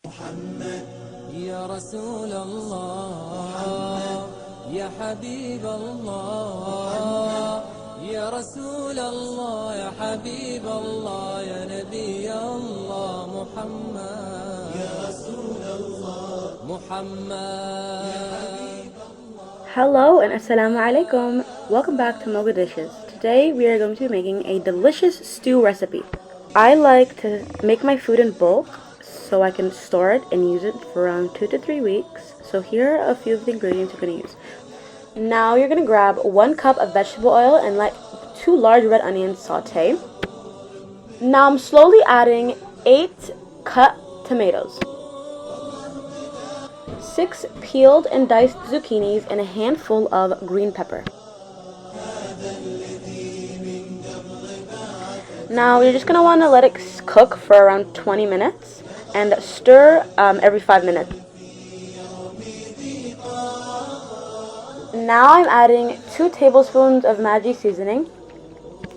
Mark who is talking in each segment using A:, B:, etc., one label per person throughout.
A: يا رسول الله يا حبيب الله يا رسول الله يا حبيب الله يا نبي الله محمد يا رسول الله محمد.
B: Hello and assalamu alaikum. Welcome back to Moga Dishes. Today we are going to be making a delicious stew recipe. I like to make my food in bulk so I can store it and use it for around 2 to 3 weeks. So here are a few of the ingredients you're going to use. Now you're going to grab 1 cup of vegetable oil and let 2 large red onions saute. Now I'm slowly adding 8 cut tomatoes, 6 peeled and diced zucchinis, and a handful of green pepper. Now you're just going to want to let it cook for around 20 minutes and stir every 5 minutes. Now I'm adding 2 tablespoons of Maggi Seasoning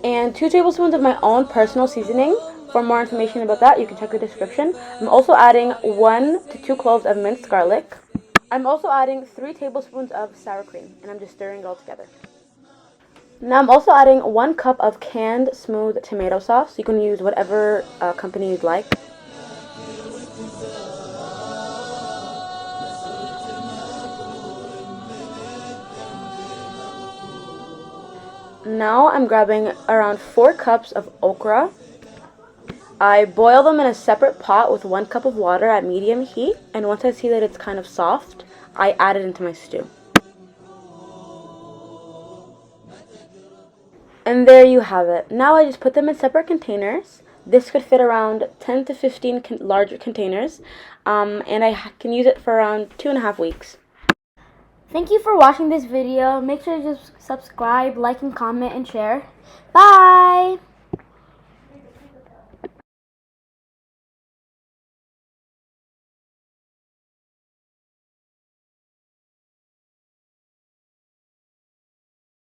B: and 2 tablespoons of my own personal seasoning. For more information about that, you can check the description. I'm also adding 1 to 2 cloves of minced garlic. I'm also adding 3 tablespoons of sour cream, and I'm just stirring it all together. Now I'm also adding 1 cup of canned smooth tomato sauce. You can use whatever company you'd like. Now I'm grabbing around 4 cups of okra. I boil them in a separate pot with 1 cup of water at medium heat, and once I see that it's kind of soft, I add it into my stew. And there you have it. Now I just put them in separate containers. This could fit around 10 to 15 larger containers, and I can use it for around 2.5 weeks.
C: Thank you for watching this video. Make sure to subscribe, like, and comment, and share. Bye!